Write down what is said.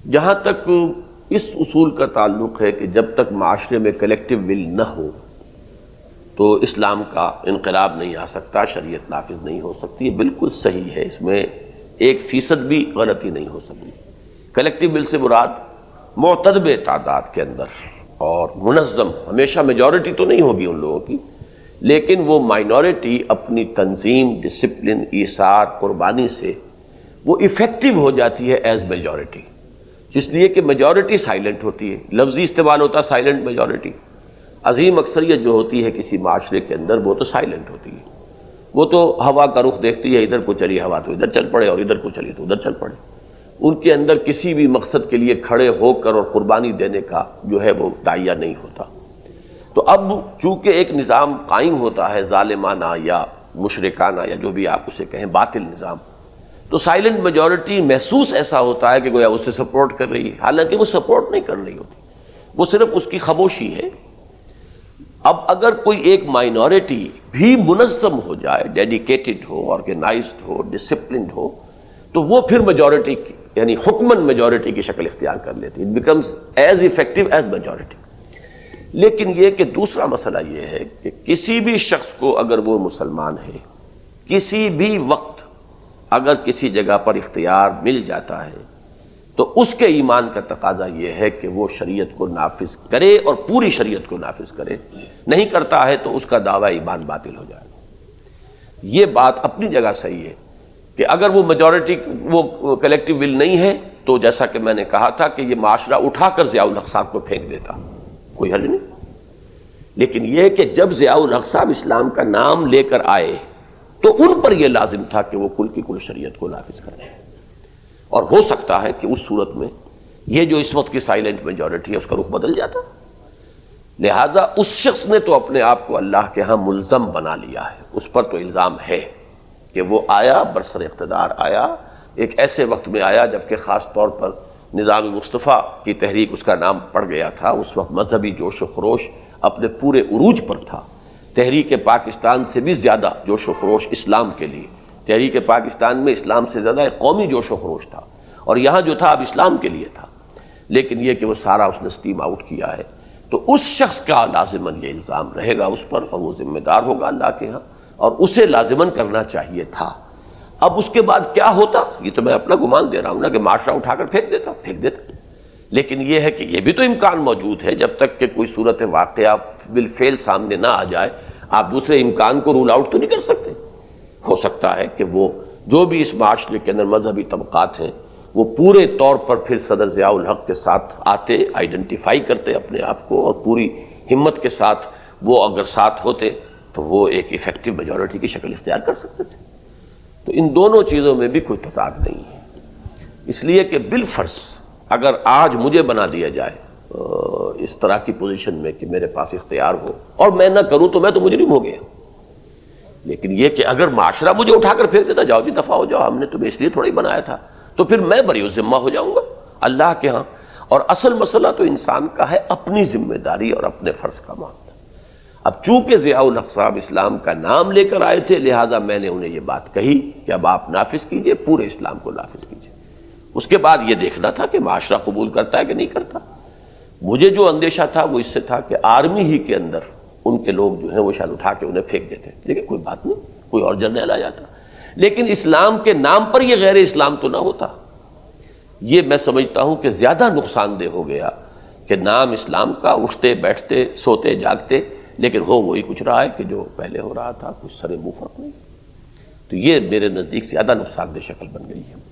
جہاں تک اس اصول کا تعلق ہے کہ جب تک معاشرے میں کلیکٹیو ول نہ ہو تو اسلام کا انقلاب نہیں آ سکتا، شریعت نافذ نہیں ہو سکتی، یہ بالکل صحیح ہے، اس میں 1% بھی غلطی نہیں ہو سکتی۔ کلیکٹیو ول سے مراد معتدب تعداد کے اندر اور منظم، ہمیشہ میجورٹی تو نہیں ہوگی ان لوگوں کی، لیکن وہ مائنورٹی اپنی تنظیم، ڈسپلن، ایثار، قربانی سے وہ ایفیکٹو ہو جاتی ہے ایز میجورٹی، اس لیے کہ میجورٹی سائلنٹ ہوتی ہے، لفظی استعمال ہوتا ہے سائلنٹ میجورٹی۔ عظیم اکثریت جو ہوتی ہے کسی معاشرے کے اندر وہ تو سائلنٹ ہوتی ہے، وہ تو ہوا کا رخ دیکھتی ہے، ادھر کو چلی ہوا تو ادھر چل پڑے اور ادھر کو چلی تو ادھر چل پڑے، ان کے اندر کسی بھی مقصد کے لیے کھڑے ہو کر اور قربانی دینے کا جو ہے وہ داعیہ نہیں ہوتا۔ تو اب چونکہ ایک نظام قائم ہوتا ہے ظالمانہ یا مشرکانہ یا جو بھی آپ اسے کہیں باطل نظام، تو سائلنٹ میجورٹی محسوس ایسا ہوتا ہے کہ گویا اسے سپورٹ کر رہی ہے، حالانکہ وہ سپورٹ نہیں کر رہی ہوتی، وہ صرف اس کی خاموشی ہے۔ اب اگر کوئی ایک مائنورٹی بھی منظم ہو جائے، ڈیڈیکیٹڈ ہو، آرگنائزڈ ہو، ڈسپلنڈ ہو، تو وہ پھر میجورٹی کی یعنی حکمن میجورٹی کی شکل اختیار کر لیتی، it becomes as effective as majority. لیکن یہ کہ دوسرا مسئلہ یہ ہے کہ کسی بھی شخص کو اگر وہ مسلمان ہے، کسی بھی وقت اگر کسی جگہ پر اختیار مل جاتا ہے تو اس کے ایمان کا تقاضا یہ ہے کہ وہ شریعت کو نافذ کرے اور پوری شریعت کو نافذ کرے، نہیں کرتا ہے تو اس کا دعویٰ ایمان باطل ہو جائے گا۔ یہ بات اپنی جگہ صحیح ہے کہ اگر وہ میجورٹی وہ کلیکٹیو ول نہیں ہے تو جیسا کہ میں نے کہا تھا کہ یہ معاشرہ اٹھا کر ضیاء الحق صاحب کو پھینک دیتا، کوئی حرج نہیں، لیکن یہ کہ جب ضیاء الحق صاحب اسلام کا نام لے کر آئے تو ان پر یہ لازم تھا کہ وہ کل کی کل شریعت کو نافذ کریں، اور ہو سکتا ہے کہ اس صورت میں یہ جو اس وقت کی سائلنٹ میجورٹی ہے اس کا رخ بدل جاتا، لہذا اس شخص نے تو اپنے آپ کو اللہ کے ہاں ملزم بنا لیا ہے، اس پر تو الزام ہے کہ وہ آیا، برسر اقتدار آیا، ایک ایسے وقت میں آیا جبکہ خاص طور پر نظام مصطفیٰ کی تحریک اس کا نام پڑ گیا تھا، اس وقت مذہبی جوش و خروش اپنے پورے عروج پر تھا، تحریک پاکستان سے بھی زیادہ جوش و خروش اسلام کے لیے، تحریک پاکستان میں اسلام سے زیادہ ایک قومی جوش و خروش تھا، اور یہاں جو تھا اب اسلام کے لیے تھا، لیکن یہ کہ وہ سارا اس نے اسٹیم آؤٹ کیا ہے، تو اس شخص کا لازماً یہ الزام رہے گا اس پر، اور وہ ذمہ دار ہوگا اللہ کے ہاں، اور اسے لازماً کرنا چاہیے تھا۔ اب اس کے بعد کیا ہوتا یہ تو میں اپنا گمان دے رہا ہوں نا کہ معاشرہ اٹھا کر پھینک دیتا، لیکن یہ ہے کہ یہ بھی تو امکان موجود ہے، جب تک کہ کوئی صورت واقعہ بالفعل سامنے نہ آ جائے آپ دوسرے امکان کو رول آؤٹ تو نہیں کر سکتے۔ ہو سکتا ہے کہ وہ جو بھی اس معاشرے کے اندر مذہبی طبقات ہیں وہ پورے طور پر پھر صدر ضیاء الحق کے ساتھ آتے، آئیڈینٹیفائی کرتے اپنے آپ کو، اور پوری ہمت کے ساتھ وہ اگر ساتھ ہوتے تو وہ ایک ایفیکٹو میجورٹی کی شکل اختیار کر سکتے تھے۔ تو ان دونوں چیزوں میں بھی کوئی تضاد نہیں ہے، اس لیے کہ بالفرض اگر آج مجھے بنا دیا جائے اس طرح کی پوزیشن میں کہ میرے پاس اختیار ہو اور میں نہ کروں تو میں تو مجرم ہو گیا، لیکن یہ کہ اگر معاشرہ مجھے اٹھا کر پھینک دیتا، جاؤ جی دفع ہو جاؤ، ہم نے تمہیں اس لیے تھوڑا ہی بنایا تھا، تو پھر میں بری ذمہ ہو جاؤں گا اللہ کے ہاں۔ اور اصل مسئلہ تو انسان کا ہے اپنی ذمہ داری اور اپنے فرض کا معاملہ۔ اب چونکہ ضیاء الحق صاحب اسلام کا نام لے کر آئے تھے، لہٰذا میں نے انہیں یہ بات کہی کہ اب آپ نافذ کیجئے، پورے اسلام کو نافذ کیجئے۔ اس کے بعد یہ دیکھنا تھا کہ معاشرہ قبول کرتا ہے کہ نہیں کرتا۔ مجھے جو اندیشہ تھا وہ اس سے تھا کہ آرمی ہی کے اندر ان کے لوگ جو ہیں وہ شاید اٹھا کے انہیں پھینک دیتے، لیکن کوئی بات نہیں، کوئی اور جرنیل آ جاتا، لیکن اسلام کے نام پر یہ غیر اسلام تو نہ ہوتا۔ یہ میں سمجھتا ہوں کہ زیادہ نقصان دہ ہو گیا کہ نام اسلام کا، اٹھتے بیٹھتے سوتے جاگتے، لیکن ہو وہی کچھ رہا ہے کہ جو پہلے ہو رہا تھا، کچھ سرے منہ فرق نہیں۔ تو یہ میرے نزدیک زیادہ نقصان دہ شکل بن گئی ہے۔